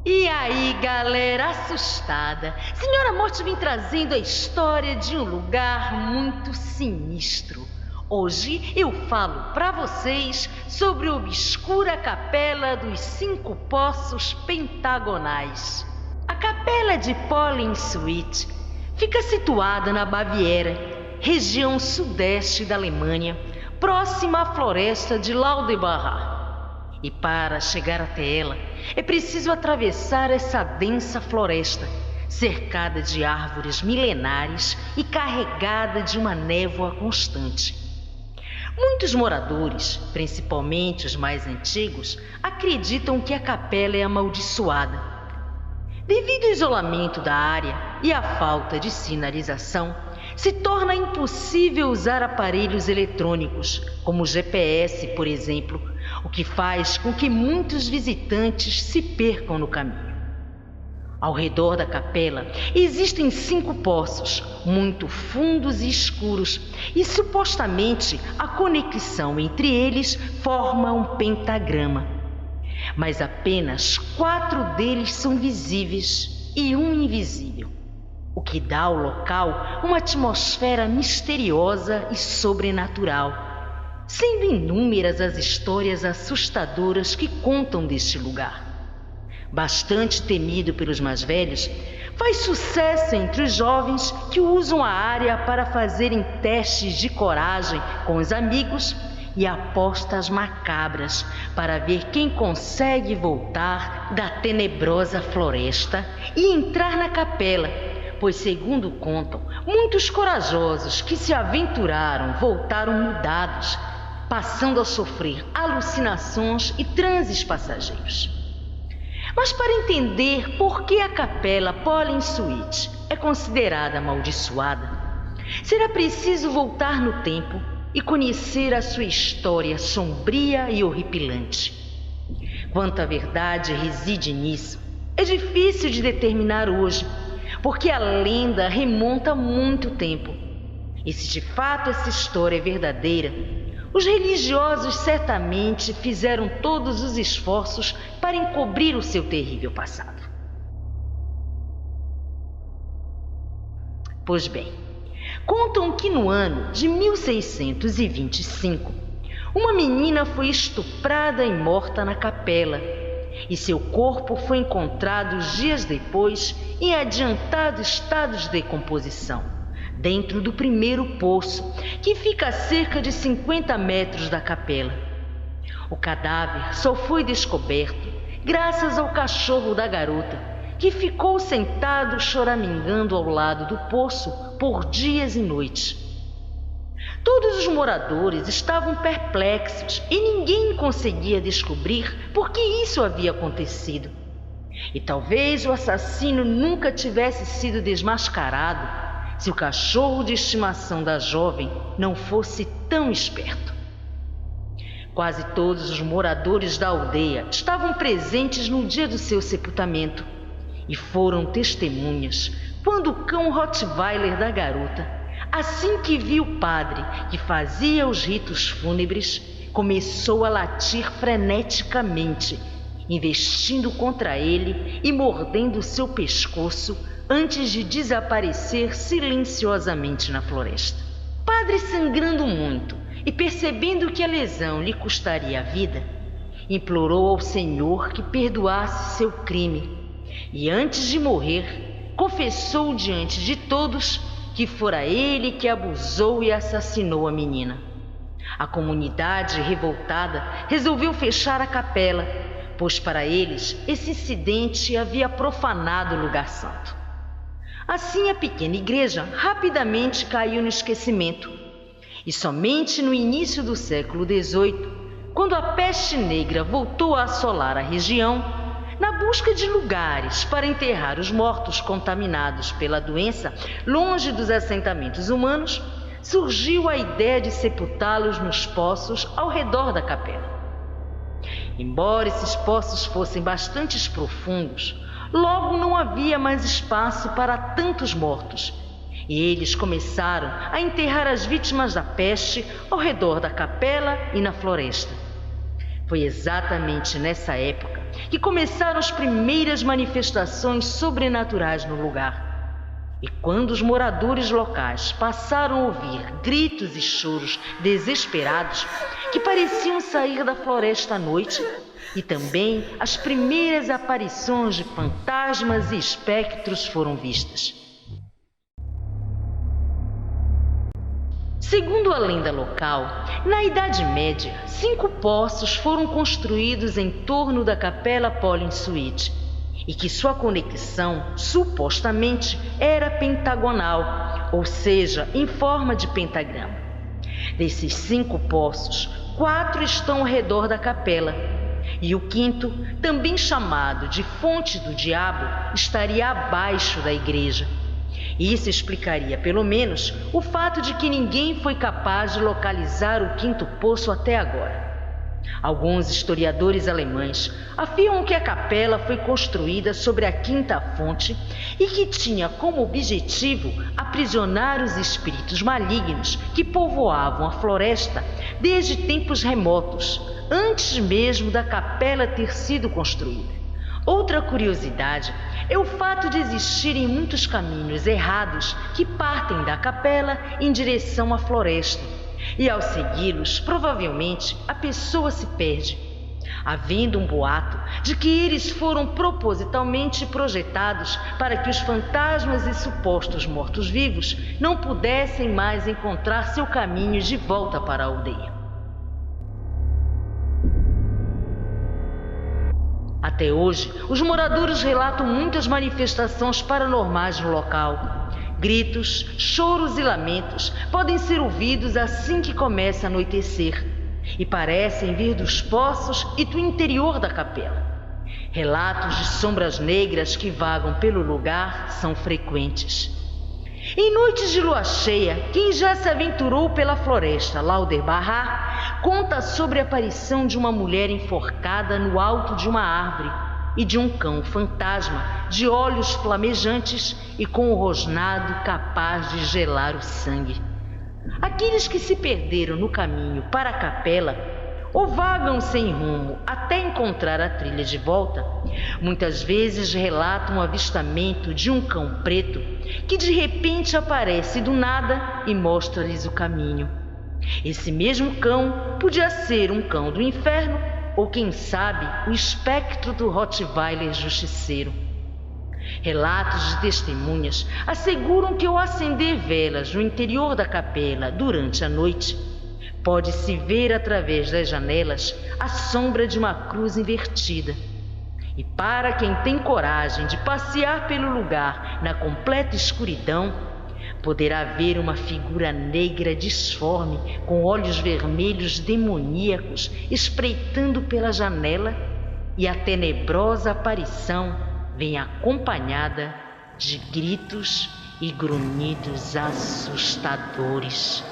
E aí, galera assustada, Senhora Morte vem trazendo a história de um lugar muito sinistro. Hoje eu falo para vocês sobre a obscura Capela dos 5 Poços Pentagonais. A Capela de Pollensuit fica situada na Baviera, região sudeste da Alemanha, próxima à floresta de Laudenbach. E para chegar até ela, é preciso atravessar essa densa floresta, cercada de árvores milenares e carregada de uma névoa constante. Muitos moradores, principalmente os mais antigos, acreditam que a capela é amaldiçoada. Devido ao isolamento da área e à falta de sinalização, se torna impossível usar aparelhos eletrônicos, como o GPS, por exemplo, o que faz com que muitos visitantes se percam no caminho. Ao redor da capela existem 5 poços, muito fundos e escuros, e supostamente a conexão entre eles forma um pentagrama. Mas apenas 4 deles são visíveis e um invisível, o que dá ao local uma atmosfera misteriosa e sobrenatural, sendo inúmeras as histórias assustadoras que contam deste lugar. Bastante temido pelos mais velhos, faz sucesso entre os jovens que usam a área para fazerem testes de coragem com os amigos e apostas macabras para ver quem consegue voltar da tenebrosa floresta e entrar na capela, pois, segundo contam, muitos corajosos que se aventuraram voltaram mudados, passando a sofrer alucinações e transes passageiros. Mas para entender por que a Capela Pollensuit é considerada amaldiçoada, será preciso voltar no tempo e conhecer a sua história sombria e horripilante. Quanto à verdade reside nisso, é difícil de determinar hoje, porque a lenda remonta a muito tempo. E se de fato essa história é verdadeira, os religiosos certamente fizeram todos os esforços para encobrir o seu terrível passado. Pois bem, contam que no ano de 1625, uma menina foi estuprada e morta na capela, e seu corpo foi encontrado dias depois em adiantado estado de decomposição, dentro do primeiro poço, que fica a cerca de 50 metros da capela. O cadáver só foi descoberto graças ao cachorro da garota, que ficou sentado choramingando ao lado do poço por dias e noites. Todos os moradores estavam perplexos e ninguém conseguia descobrir por que isso havia acontecido. E talvez o assassino nunca tivesse sido desmascarado se o cachorro de estimação da jovem não fosse tão esperto. Quase todos os moradores da aldeia estavam presentes no dia do seu sepultamento e foram testemunhas quando o cão Rottweiler da garota, assim que viu o padre que fazia os ritos fúnebres, começou a latir freneticamente, investindo contra ele e mordendo seu pescoço antes de desaparecer silenciosamente na floresta. O padre, sangrando muito e percebendo que a lesão lhe custaria a vida, implorou ao Senhor que perdoasse seu crime e, antes de morrer, confessou diante de todos que fora ele que abusou e assassinou a menina. A comunidade, revoltada, resolveu fechar a capela, pois para eles esse incidente havia profanado o lugar santo. Assim, a pequena igreja rapidamente caiu no esquecimento. E somente no início do século XVIII, quando a peste negra voltou a assolar a região, na busca de lugares para enterrar os mortos contaminados pela doença longe dos assentamentos humanos, surgiu a ideia de sepultá-los nos poços ao redor da capela. Embora esses poços fossem bastante profundos, logo não havia mais espaço para tantos mortos, e eles começaram a enterrar as vítimas da peste ao redor da capela e na floresta. Foi exatamente nessa época que começaram as primeiras manifestações sobrenaturais no lugar. E quando os moradores locais passaram a ouvir gritos e choros desesperados que pareciam sair da floresta à noite, e também as primeiras aparições de fantasmas e espectros foram vistas. Segundo a lenda local, na Idade Média, 5 poços foram construídos em torno da Capela Polinsuit, e que sua conexão, supostamente, era pentagonal, ou seja, em forma de pentagrama. Desses 5 poços, 4 estão ao redor da capela, e o 5º, também chamado de Fonte do Diabo, estaria abaixo da igreja. Isso explicaria, pelo menos, o fato de que ninguém foi capaz de localizar o 5º poço até agora. Alguns historiadores alemães afirmam que a capela foi construída sobre a 5ª fonte e que tinha como objetivo aprisionar os espíritos malignos que povoavam a floresta desde tempos remotos, antes mesmo da capela ter sido construída. Outra curiosidade é o fato de existirem muitos caminhos errados que partem da capela em direção à floresta. E ao segui-los, provavelmente, a pessoa se perde, havendo um boato de que eles foram propositalmente projetados para que os fantasmas e supostos mortos-vivos não pudessem mais encontrar seu caminho de volta para a aldeia. Até hoje, os moradores relatam muitas manifestações paranormais no local. Gritos, choros e lamentos podem ser ouvidos assim que começa a anoitecer e parecem vir dos poços e do interior da capela. Relatos de sombras negras que vagam pelo lugar são frequentes. Em noites de lua cheia, quem já se aventurou pela floresta Lauterbach conta sobre a aparição de uma mulher enforcada no alto de uma árvore e de um cão fantasma de olhos flamejantes e com o rosnado capaz de gelar o sangue. Aqueles que se perderam no caminho para a capela ou vagam sem rumo até encontrar a trilha de volta, muitas vezes relatam o avistamento de um cão preto que de repente aparece do nada e mostra-lhes o caminho. Esse mesmo cão podia ser um cão do inferno ou, quem sabe, o espectro do Rottweiler justiceiro. Relatos de testemunhas asseguram que ao acender velas no interior da capela durante a noite, pode-se ver através das janelas a sombra de uma cruz invertida. E para quem tem coragem de passear pelo lugar na completa escuridão, poderá ver uma figura negra disforme com olhos vermelhos demoníacos espreitando pela janela, e a tenebrosa aparição vem acompanhada de gritos e grunhidos assustadores.